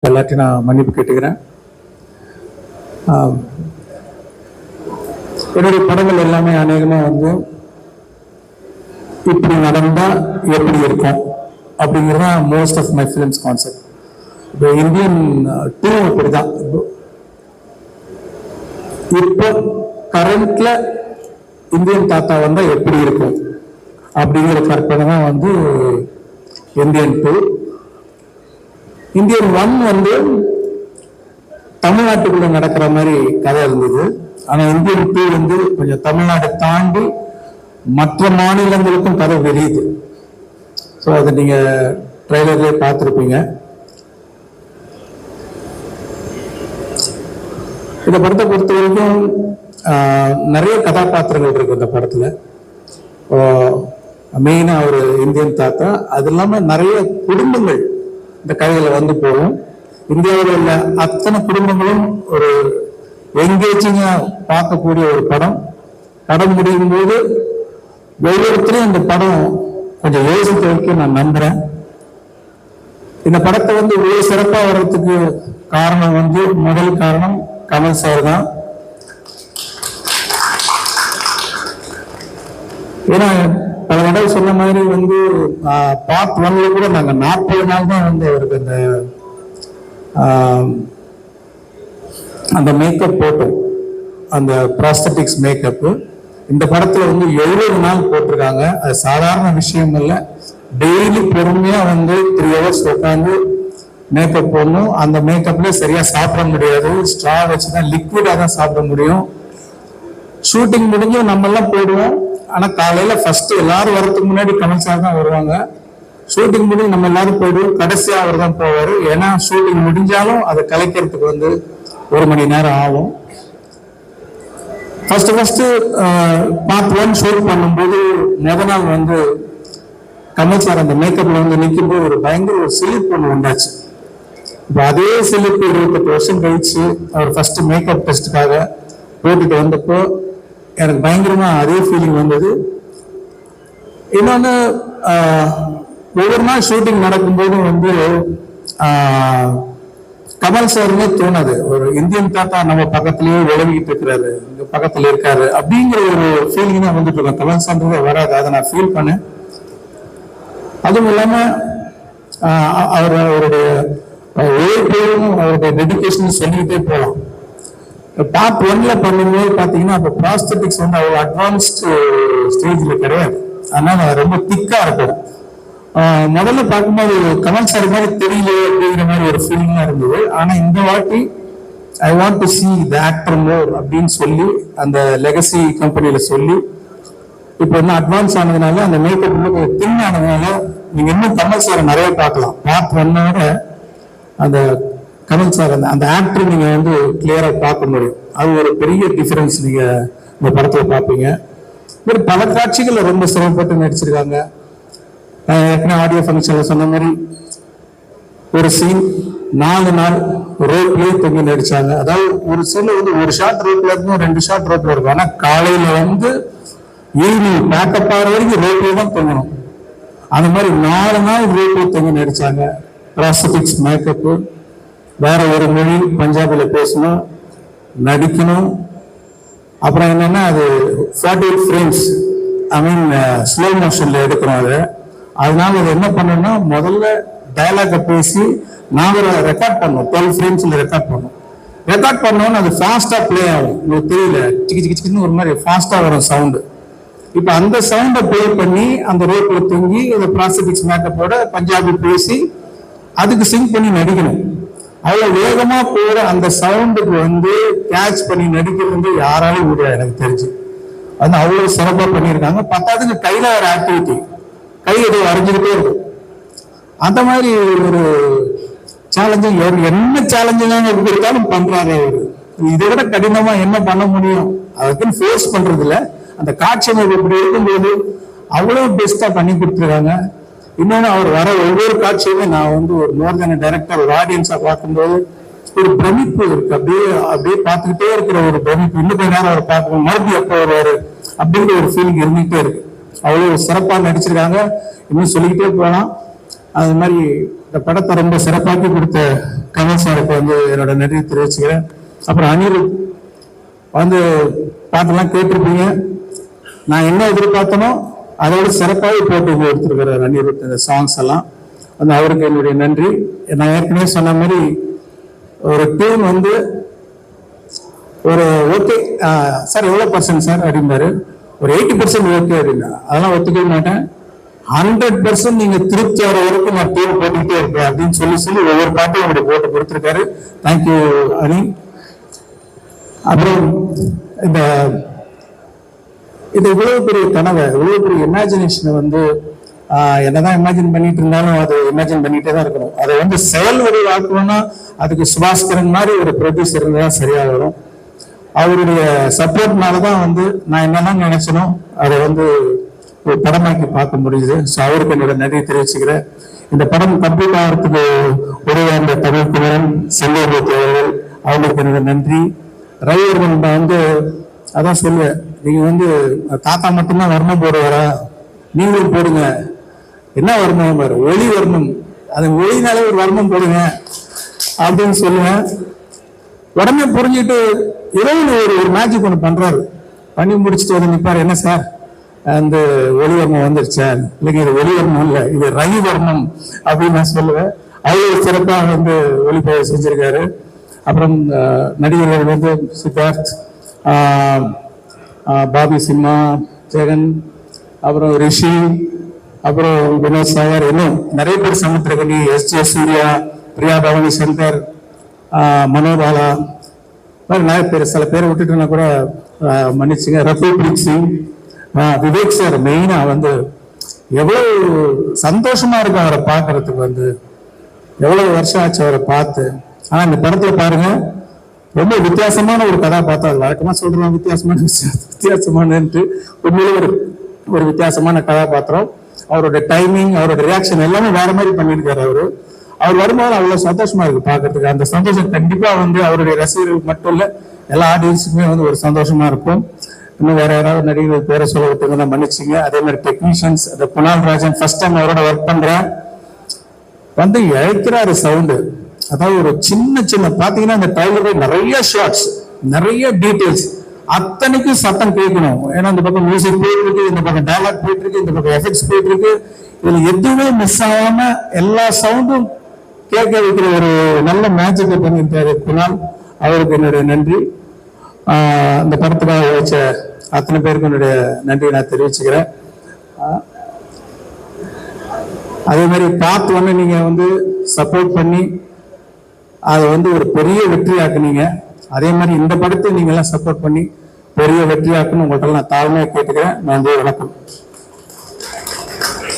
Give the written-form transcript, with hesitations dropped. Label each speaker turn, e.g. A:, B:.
A: எல்லாத்தையும் நான் மன்னிப்பு கேட்டுக்கிறேன். என்னுடைய படங்கள் எல்லாமே அநேகமாக இப்படி நடந்தா எப்படி இருக்கும் அப்படிங்கிறது most of my films concept. இப்போ இந்தியன் டூ அப்படிதான். இப்போ கரண்ட்ல இந்தியன் தாத்தா வந்தா எப்படி இருக்கும் அப்படிங்கிற கற்பனை தான் இந்தியன் டூ. இந்தியன் ஒன் தமிழ்நாட்டுக்குள்ள நடக்கிற மாதிரி கதை இருந்தது. ஆனா இந்தியன் டூ கொஞ்சம் தமிழ்நாட்டை தாண்டி மற்ற மாநிலங்களுக்கும் கதை வெளியுது. ஸோ அதை நீங்க ட்ரெய்லர்லேயே பார்த்துருப்பீங்க. இந்த படத்தை பொறுத்த வரைக்கும் நிறைய கதாபாத்திரங்கள் இருக்கு இந்த படத்துல. மெயினா ஒரு இந்தியன் தாத்தா, அது இல்லாம நிறைய குடும்பங்கள் இந்த கதையில போகும். இந்தியாவில் உள்ள அத்தனை குடும்பங்களும் ஒரு என்கேஜிங்கா பார்க்கக்கூடிய ஒரு படம். படம் முடியும் போது ஒவ்வொருத்தரும் இந்த படம் கொஞ்சம் யோசிக்க வைக்க நான் நம்புறேன். இந்த படத்தை இவ்வளவு சிறப்பா வர்றதுக்கு காரணம் முதல் காரணம் கமல் சார் தான். ஏன்னா பல தடவை சொன்ன மாதிரி பார்ட் ஒன்ல கூட நாங்க 40 நாள் தான் அவருக்கு அந்த மேக்கப் போட்டோம், அந்த ப்ராஸ்தட்டிக்ஸ் மேக்கப். இந்த படத்துல 70 நாள் போட்டிருக்காங்க. அது சாதாரண விஷயம் இல்லை. டெய்லி பொறுமையா 3 hours உட்காந்து மேக்கப் போடணும். அந்த மேக்கப்ல சரியா சாப்பிட முடியாது, ஸ்ட்ரா வச்சுதான் லிக்விடா தான் சாப்பிட முடியும். ஷூட்டிங் முடிஞ்சு நம்ம எல்லாம் போயிடுவோம். ஆனா காலையில ஃபர்ஸ்ட் எல்லாரும் வரதுக்கு முன்னாடி கமல் சார் தான் வருவாங்க. ஷூட்டிங் முடிஞ்சு நம்ம எல்லாரும் போயிடுவோம், கடைசியா அவர் தான் போவாரு. ஏன்னா ஷூட்டிங் முடிஞ்சாலும் அதை கலைக்கிறதுக்கு 1 மணி நேரம் ஆகும். ஃபர்ஸ்ட் பார்ட் 1 ஷூட் பண்ணும்போது முத நாள் கமல் சார் அந்த மேக்கப்ல நிற்கும் போது ஒரு பயங்கர ஒரு சிலிப்பு ஒன்று உண்டாச்சு. இப்போ அதே சிலிப்பு 28 வருஷம் கழிச்சு அவர் ஃபர்ஸ்ட் மேக்கப் டெஸ்ட்டுக்காக போட்டுட்டு வந்தப்போ எனக்கு பயங்கரமா அதே ஃபீலிங் வந்தது. இன்னொன்னு ஒவ்வொரு நாள் ஷூட்டிங் நடக்கும்போது கமல் சாருமே தோணாது, ஒரு இந்தியன் தாத்தா நம்ம பக்கத்திலேயே உழவிக்கிட்டு இருக்கிறாரு, இங்க பக்கத்துல இருக்காரு அப்படிங்கிற ஒரு ஃபீலிங் தான் இருக்கோம். கமல் சார்ன்றதே வராது, அதை நான் ஃபீல் பண்ணேன். அதுவும் இல்லாம அவருடைய உழைப்பையும் அவருடைய டெடிகேஷன் சொல்லிக்கிட்டே போகலாம். பார்ட் 1ல பண்ணும்போது பாத்தீங்கன்னா அப்ப ப்ராஸ்தட்டிக்ஸ் அவ்வளவு அட்வான்ஸ்டு ஸ்டேஜ்ல கிடையாது. அதனால ரொம்ப திக்கா இருக்கும். முதல்ல பார்க்கும்போது கமல் சார் மாதிரி தெரியல அப்படிங்கிற மாதிரி ஒரு ஃபீலிங்கா இருந்தது. ஆனா இந்த வாட்டி I want to see the actor more அப்படின்னு சொல்லி அந்த லெகசி கம்பெனியில சொல்லி இப்போ அட்வான்ஸ் ஆனதுனால அந்த மேக்கப் தின் ஆனதுனால நீங்க இன்னும் கமல் சாரை நிறைய பார்க்கலாம். பார்ட் 1ஓட அந்த கமல் சார் அந்த ஆக்டர் நீங்க கிளியரா பார்க்க முடியும். அது ஒரு பெரிய டிஃபரன்ஸ் நீங்க இந்த படத்துல பார்ப்பீங்க. பல காட்சிகளை ரொம்ப சிரமப்பட்டு நடிச்சிருக்காங்க. ஆடியோ ஃபங்க்ஷன்ல சொன்ன மாதிரி ஒரு சீன் 4 நாள் ரோப்லயே தொங்கி நடிச்சாங்க. அதாவது ஒரு சீன்ல ஒரு ஷாட் ரோப்ல இருக்கும், 2 ஷாட் ரோப்ல இருக்கும். ஆனா காலையில ஈவினிங் பேக்கப் ஆகிற வரைக்கும் ரோப்ல தான் தொங்கணும். அந்த மாதிரி 4 நாள் ரோப்ல தொங்கி நடிச்சாங்க. ப்ராஸ்தட்டிக்ஸ் மேக்கப், வேற ஒரு மொழி பஞ்சாபில பேசணும், நடிக்கணும். அப்புறம் என்னன்னா அது 48 frames ஸ்லோ மோஷன்ல எடுக்கிறோம். அதனால அது என்ன பண்ணணும்னா முதல்ல டயலாக பேசி நாங்க ரெக்கார்ட் பண்ணோம். 12 framesல ரெக்கார்ட் பண்ணோம். ரெக்கார்ட் பண்ணோம்னு அது ஃபாஸ்டா பிளே ஆகும். உங்களுக்கு தெரியல, சிக்கி சிக்கி சிக்கின்னு ஒரு மாதிரி ஃபாஸ்டா வரும் சவுண்டு. இப்ப அந்த சவுண்டை பிளே பண்ணி அந்த ரோட்ல தூங்கி அந்த ப்ராஸ்தட்டிக்ஸ் மேக்கப்போட பஞ்சாபி பேசி அதுக்கு சிங் பண்ணி நடிக்கணும். அவ்வளவு வேகமா போற அந்த சவுண்டுக்கு கேட்ச் பண்ணி நடிக்கிறது யாராலும் முடியாது எனக்கு தெரிஞ்சு. அவ்வளவு சிறப்பா பண்ணியிருக்காங்க. பத்தாவதுக்கு கையில ஒரு ஆக்டிவிட்டி, கை ஏதோ வரைஞ்சுக்கிட்டே இருக்கும். அந்த மாதிரி ஒரு சேலஞ்சிங், என்ன சேலஞ்சிங் கொடுத்தாலும் பண்றாரு அவரு. இதை விட கடினமா என்ன பண்ண முடியும்? அதுக்குன்னு ஃபோர்ஸ் பண்றது இல்ல. அந்த காட்சி அமைப்பு இப்படி இருக்கும்போது அவ்வளவு பெஸ்டா பண்ணி கொடுத்துருக்காங்க. இன்னொன்னு அவர் வர ஒவ்வொரு காட்சியுமே நான் ஒரு மோர் தென் டைரக்டர் ஒரு ஆடியன்ஸா பார்க்கும்போது ஒரு பிரமிப்பு இருக்கு. அப்படியே பார்த்துக்கிட்டே இருக்கிற ஒரு பிரமிப்பு. இன்னும் கொஞ்ச நேரம் அவர் பார்க்கணும், மறுபடியும் எப்போ வருவாரு அப்படிங்கிற ஒரு ஃபீலிங் இருந்துகிட்டே இருக்கு. அவ்வளவு சிறப்பா நடிச்சிருக்காங்க. இன்னும் சொல்லிக்கிட்டே போகலாம். அது மாதிரி இந்த படத்தை ரொம்ப சிறப்பாக்கி கொடுத்த கமல் சாருக்கு வந்து என்னோட நன்றி தெரிவிச்சுக்கிறேன். அப்புறம் அனிருத் வந்து பாட்டெல்லாம் கேட்டிருப்பீங்க. நான் என்ன எதிர்பார்த்தனோ அதோட சிறப்பாகவே போட்டு கொடுத்துருக்கிறார் அனிருத் இந்த சாங்ஸ் எல்லாம். வந்து அவருக்கு என்னுடைய நன்றி. நான் ஏற்கனவே சொன்ன மாதிரி ஒரு டீம் வந்து ஒரு ஓகே சார் எவ்வளோ பர்சன்ட் சார் அப்படின்னாரு. ஒரு 80% ஓகே அப்படின்னா அதெல்லாம் ஒத்துக்க மாட்டேன். 100% நீங்க திருப்தி வர வரைக்கும் நான் டீம் போட்டுக்கிட்டே இருப்பேன் அப்படின்னு சொல்லி ஒவ்வொரு பாட்டையும் அப்படி போட்டு கொடுத்துருக்காரு. தேங்க்யூ அனி. அப்புறம் இந்த இது இவ்வளவு பெரிய கனவை, இவ்வளவு பெரிய இமேஜினேஷனை வந்து என்னதான் இமேஜின் பண்ணிட்டு இருந்தாலும் அது இமேஜின் பண்ணிட்டே தான் இருக்கணும். அதை வந்து செயல் வடிவாக்கணும்னா அதுக்கு சுபாஸ்கரன் மாதிரி ஒரு ப்ரொடியூசர் இருந்தால் சரியா வரும். அவருடைய சப்போர்ட்னாலதான் வந்து நான் என்னெல்லாம் நினைச்சனோ அதை வந்து ஒரு படமாக்கி பார்க்க முடியுது. ஸோ அவருக்கு என்னோட நன்றி தெரிவிச்சுக்கிறேன். இந்த படம் கம்ப்ளீட் ஆகிறதுக்கு உருவாந்த தமிழ் குமரன், செல்வமூர்த்தி அவர்கள், அவங்களுக்கு என்னோட நன்றி. ரவிவர்மன் வந்து அதான் சொல்லுவேன், நீங்க வந்து தாத்தா மட்டும்தான் வர்ணம் போடுவாரா, நீங்களும் போடுங்க. என்ன வர்ணம் பாரு, ஒளி வர்ணம், அது ஒளினாலே ஒரு வர்ணம் போடுங்க அப்படின்னு சொல்லுவேன். உடனே புரிஞ்சுட்டு இரவு ஒரு மேஜிக் ஒன்று பண்றாரு. பண்ணி முடிச்சுட்டு வந்து நிற்பாரு, என்ன சார் அந்த ஒளிவர்ணம் வந்துருச்சா? இல்லைங்க இது ஒளிவர்ணம் இல்லை, இது ரவிவர்ணம் அப்படின்னு நான் சொல்லுவேன். அவ்வளவு சிறப்பாக வந்து ஒளிப்பதிவு செஞ்சிருக்காரு. அப்புறம் நடிகர்கள் வந்து சித்தார்த், பாபி சிம்மா, ஜெகன், அப்புறம் ரிஷி, அப்புறம் வினோத் சாகர், இன்னும் நிறைய பேர், சமுத்திரகனி, எஸ்.ஜே. சூர்யா, பிரியா பவானி சங்கர், மனோபாலா, நிறைய பேர். சில பேரை விட்டுட்டுனா கூட மன்னிச்சுங்க. ரகுல்பிரீத் சிங், விவேக் சார் மெயினா வந்து எவ்வளவு சந்தோஷமா இருக்கும் அவரை பார்க்கறதுக்கு. வந்து எவ்வளவு வருஷம் ஆச்சு அவரை பார்த்து. ஆனா இந்த படத்துல பாருங்க, ரொம்ப வித்தியாசமான ஒரு கதாபாத்திரம். வழக்கமா சொல்றோம் வித்தியாசமானு, உண்மையிலே ஒரு வித்தியாசமான கதாபாத்திரம். அவரோட டைமிங், அவரோட ரியாக்ஷன் எல்லாமே வேற மாதிரி பண்ணியிருக்காரு. அவர் வரும்போது அவ்வளவு சந்தோஷமா இருக்கு பார்க்கறதுக்கு. அந்த சந்தோஷம் கண்டிப்பா வந்து அவருடைய ரசிகர்களுக்கு மட்டும் இல்ல, எல்லா ஆடியன்ஸுக்குமே வந்து ஒரு சந்தோஷமா இருக்கும். இன்னும் வேற யாராவது நடிகர்கள் பேரை சொல்ல விட்டுருந்தா மன்னிச்சுங்க. அதே மாதிரி டெக்னீஷியன்ஸ், அந்த குணால் ராஜன் ஃபர்ஸ்ட் டைம் அவரோட ஒர்க் பண்றேன், வந்து இழைக்கிறாரு சவுண்டு. அதாவது ஒரு சின்ன பாத்தீங்கன்னா அந்த ட்ரைலர் நிறைய ஷார்ட்ஸ், நிறைய டீடைல்ஸ், அத்தனைக்கும் சத்தம் கேட்கணும். ஏன்னா இந்த பக்கம் மியூசிக் போயிட்டு இருக்கு, இந்த பக்கம் டயலாக் போயிட்டு இருக்கு, இந்த பக்கம் எஃபெக்ட்ஸ் போயிட்டு இருக்கு. இதுல எதுவுமே மிஸ் ஆகாம எல்லா சவுண்டும் கேட்க வைக்கிற ஒரு நல்ல மேஜிக்கை பண்ணியிருக்காரு குணால். அவருக்கு என்னுடைய நன்றி. இந்த படத்துக்காக வச்ச அத்தனை பேருக்கு என்னுடைய நன்றியை நான் தெரிவிச்சுக்கிறேன். அதே மாதிரி பார்ட் 1 நீங்க வந்து சப்போர்ட் பண்ணி அதை வந்து ஒரு பெரிய வெற்றியாக்குனீங்க. அதே மாதிரி இந்த படத்தை நீங்க எல்லாம் சப்போர்ட் பண்ணி பெரிய வெற்றியாக்குன்னு உங்கள்கிட்ட நான் தாழ்மையாக கேட்டுக்கிறேன். நன்றி, வணக்கம்.